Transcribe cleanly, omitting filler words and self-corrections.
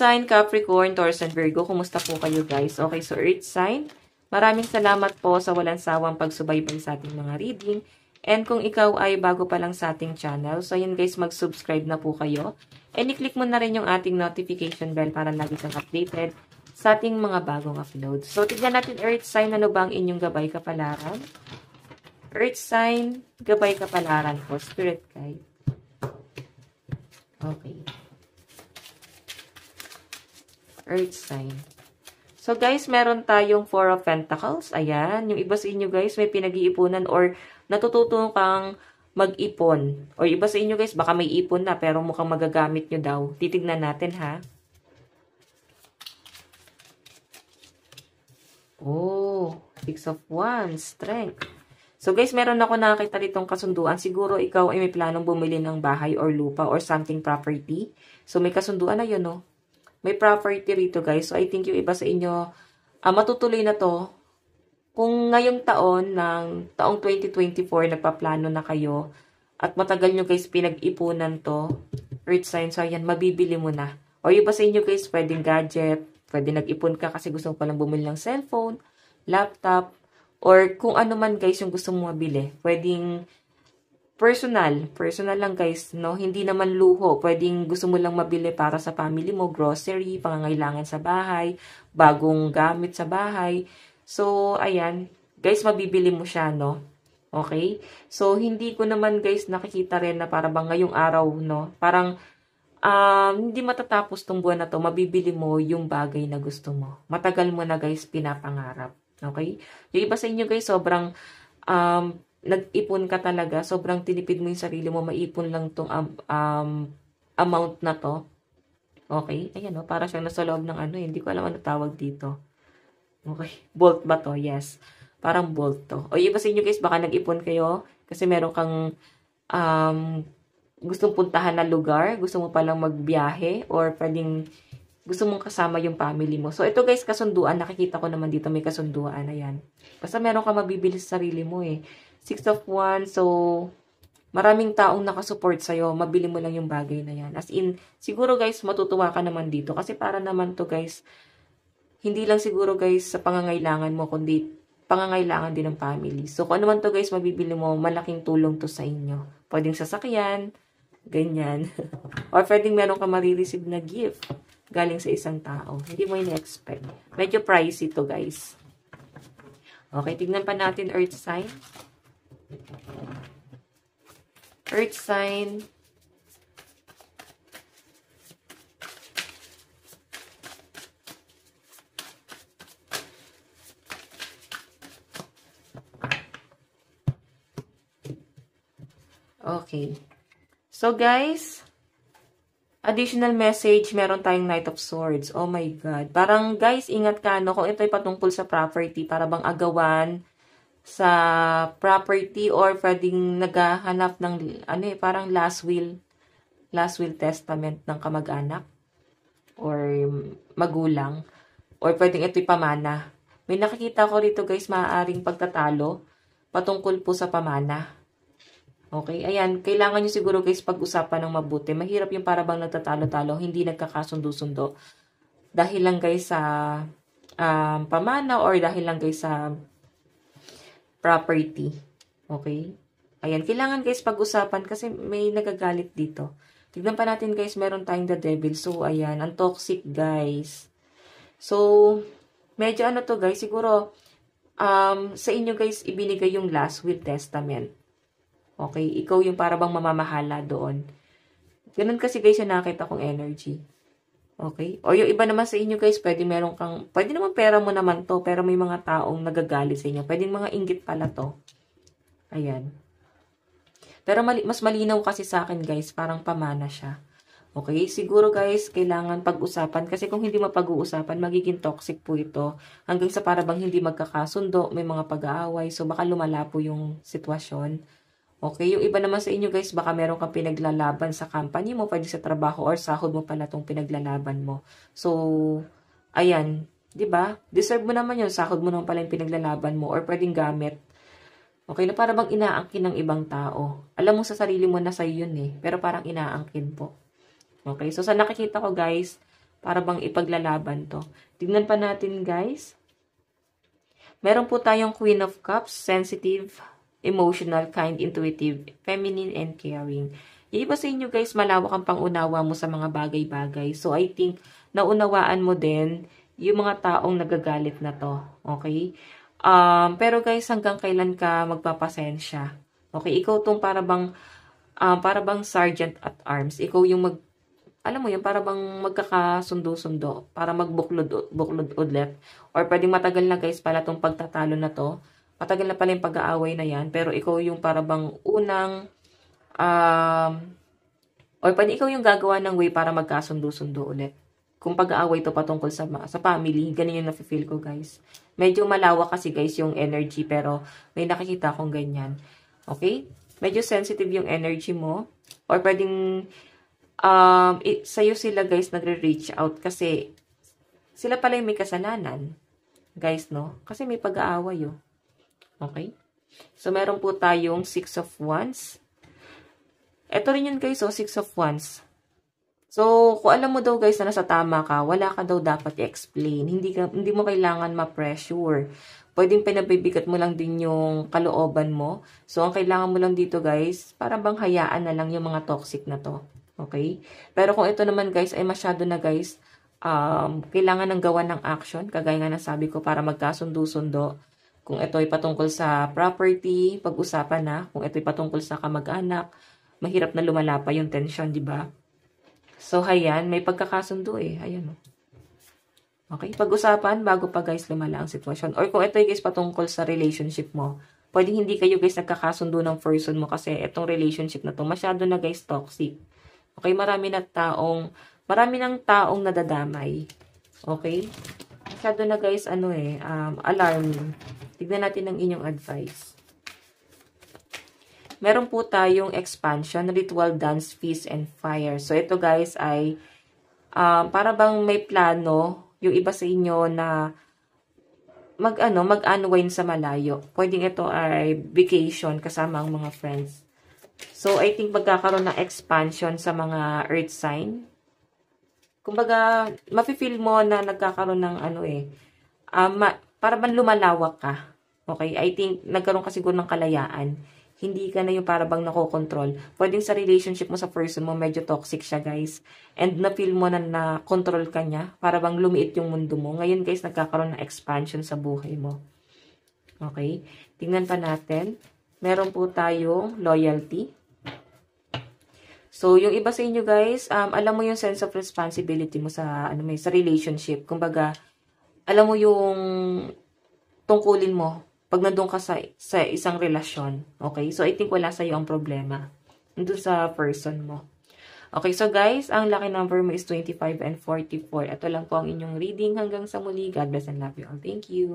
sign, Capricorn, Taurus, and Virgo, kumusta po kayo guys? Okay, so Earth sign, maraming salamat po sa walang sawang pagsubaybay sa ating mga reading. And kung ikaw ay bago pa lang sa ating channel, so yun guys, mag-subscribe na po kayo. And i-click mo na rin yung ating notification bell para lagi kang updated sa ating mga bagong uploads. So tignan natin Earth sign, ano ba ang inyong gabay kapalaran? Earth sign, gabay kapalaran po, Spirit Guide. Okay. Earth sign. So guys, meron tayong Four of Pentacles. Ayan, yung iba sa inyo guys may pinag-iipunan or natututo kang mag-ipon. Or iba sa inyo guys baka may ipon na pero mukhang magagamit nyo daw. Titignan natin ha. Oh, Six of Wands, Strength. So guys, meron ako nakakita ditong kasunduan. Siguro ikaw ay may planong bumili ng bahay or lupa or something property. So may kasunduan na yun, no? May property rito guys. So I think yung iba sa inyo, matutuloy na to. Kung ngayong taon, ng taong 2024, nagpaplano na kayo, at matagal nyo guys pinag-ipunan to, Earth sign, so ayan, mabibili mo na. O iba sa inyo guys, pwedeng gadget, pwede nag-ipon ka kasi gusto mo palang bumili ng cellphone, laptop, or kung ano man guys yung gusto mo mabili. Pwedeng personal lang guys, no? Hindi naman luho. Pwedeng gusto mo lang mabili para sa family mo, grocery, pangangailangan sa bahay, bagong gamit sa bahay. So, ayan, guys, mabibili mo siya, no? Okay? So, hindi ko naman guys nakikita rin na para bang ngayong araw, no? Parang, hindi matatapos tong buwan na to, mabibili mo yung bagay na gusto mo. Matagal mo na guys pinapangarap. Okay? Yung iba sa inyo guys, sobrang, nag-ipon ka talaga, sobrang tinipid mo yung sarili mo, maipon lang tong amount na to. Okay? Ayan o, para siyang nasa loob ng ano, hindi ko alam ano tawag dito. Okay? Bolt ba to? Yes. Parang bolt to. O iba sa inyo guys, baka nag-ipon kayo kasi meron kang gustong puntahan na lugar, gusto mo palang magbiyahe, or pwedeng gusto mong kasama yung family mo. So, ito guys, kasunduan. Nakikita ko naman dito may kasunduan. Ayan. Basta meron ka mabibili sa sarili mo eh. Six of Wands. So, maraming taong nakasupport sa'yo. Mabili mo lang yung bagay na yan. As in, siguro guys, matutuwa ka naman dito. Kasi para naman to guys, hindi lang siguro guys sa pangangailangan mo, kundi pangangailangan din ng family. So, kung ano man to guys, mabibili mo, malaking tulong to sa inyo. Pwedeng sasakyan, ganyan. Or pwedeng meron ka marireceive na gift galing sa isang tao. Hindi mo ina-expect. Medyo pricey to guys. Okay, tignan pa natin Earth sign. Earth sign. Okay. So guys, additional message, meron tayong Knight of Swords. Oh my God. Parang guys, ingat ka no, kung ito ay patungkol sa property, para bang agawan sa property or pwedeng naghahanap ng ano eh, parang last will testament ng kamag-anak or magulang, or pwedeng ito'y pamana. May nakikita ko rito guys, maaaring pagtatalo patungkol po sa pamana. Okay, ayan, kailangan nyo siguro guys pag-usapan ng mabuti. Mahirap yung para bang nagtatalo-talo, hindi nagkakasundo-sundo. Dahil lang guys sa pamana or dahil lang guys sa property. Okay? Ayan, kailangan guys pag-usapan kasi may nagagalit dito. Tignan pa natin guys, meron tayong the devil. So, ayan, ang toxic guys. So, medyo ano to guys, siguro sa inyo guys ibinigay yung last will testament. Okay, ikaw yung para bang mamamahala doon. Ganun kasi guys yung nakita kong energy. Okay? O yung iba naman sa inyo guys, pwede naman pera mo naman to, pero may mga taong nagagalit sa inyo. Pwede mga inggit pala to. Ayan. Pero mas malinaw kasi sa akin guys, parang pamana siya. Okay? Siguro guys, kailangan pag-usapan. Kasi kung hindi mapag-uusapan, magiging toxic po ito. Hanggang sa para bang hindi magkakasundo, may mga pag-aaway. So baka lumala po yung sitwasyon. Okay, yung iba naman sa inyo guys, baka meron kang pinaglalaban sa company mo, pwede sa trabaho or sahod mo pala tong pinaglalaban mo. So, ayan, 'di ba? Deserve mo naman 'yung sahod mo naman pala yung pinaglalaban mo or pwedeng gamit. Okay, na para bang inaangkin ng ibang tao. Alam mo sa sarili mo na sa'yo yun eh, pero parang inaangkin po. Okay, so sa nakikita ko guys, Para bang ipaglalaban to. Tignan pa natin, guys. Meron po tayong Queen of Cups, sensitive, emotional, kind, intuitive, feminine, and caring. Yung iba sa inyo, guys, malawak ang pangunawa mo sa mga bagay-bagay. So, I think, naunawaan mo din yung mga taong nagagalit na to. Okay? Pero guys, hanggang kailan ka magpapasensya? Okay? Ikaw tong para bang sergeant at arms. Ikaw yung alam mo yun, para bang magkakasundo-sundo, para magbuklod ulit. Or pwedeng matagal na guys pala tong pagtatalo na to. Matagal na pala yung pag-aaway na yan, pero ikaw yung para bang unang, or pwede ikaw yung gagawa ng way para magkasundo-sundo ulit. Kung pag-aaway to patungkol sa family, ganun yung nafe-feel ko guys. Medyo malawak kasi guys yung energy, pero may nakikita akong ganyan. Okay? Medyo sensitive yung energy mo. Or pwedeng, sa'yo sila guys nagre-reach out kasi sila pala yung may kasalanan. Guys, no? Kasi may pag-aaway, oh. Okay? So, meron po tayong 6 of Wands. Ito rin yun guys, oh, 6 of Wands. So, kung alam mo daw guys na nasa tama ka, wala ka daw dapat i-explain. Hindi mo kailangan ma-pressure. Pwedeng pinabibigat mo lang din yung kalooban mo. So, ang kailangan mo lang dito guys, para bang hayaan na lang yung mga toxic na to. Okay? Pero kung ito naman guys ay masyado na guys, kailangan ng gawa ng action, kagaya nga ng sabi ko, para magkasundo-sundo. Kung ito ay patungkol sa property, pag-usapan na. Kung ito ay patungkol sa kamag-anak, mahirap na lumala pa yung tension, di ba? So, ayan, may pagkakasundo eh. Ayan. Okay, pag-usapan bago pa guys lumala ang sitwasyon. Or kung ito ay guys patungkol sa relationship mo, pwedeng hindi kayo guys nagkakasundo ng person mo kasi itong relationship na to masyado na guys toxic. Okay, marami ng taong nadadamay. Okay? Masyado na guys, alarm. Tignan natin ang inyong advice. Meron po tayong expansion, ritual, dance, feast, and fire. So, ito guys ay para bang may plano yung iba sa inyo na mag-unwind sa malayo. Pwedeng ito ay vacation kasama ang mga friends. So, I think magkakaroon ng expansion sa mga earth sign. Kumbaga, mafe-feel mo na nagkakaroon ng para bang lumalawak ka. Okay? I think nagkaroon ka siguro ng kalayaan. Hindi ka na yung para bang nakokontrol. Pwedeng sa relationship mo sa person mo, medyo toxic siya guys. And na-feel mo na na-control ka niya. Para bang lumiit yung mundo mo. Ngayon guys, nagkakaroon ng expansion sa buhay mo. Okay? Tingnan pa natin. Meron po tayong loyalty. So, yung iba sa inyo guys, alam mo yung sense of responsibility mo sa sa relationship. Kumbaga, alam mo yung tungkulin mo pag nandun ka sa isang relasyon. Okay? So, I think wala sa'yo ang problema. Nandun sa person mo. Okay, so guys, ang lucky number mo is 25 and 44. Ito lang po ang inyong reading. Hanggang sa muli. God bless and love you all. Thank you.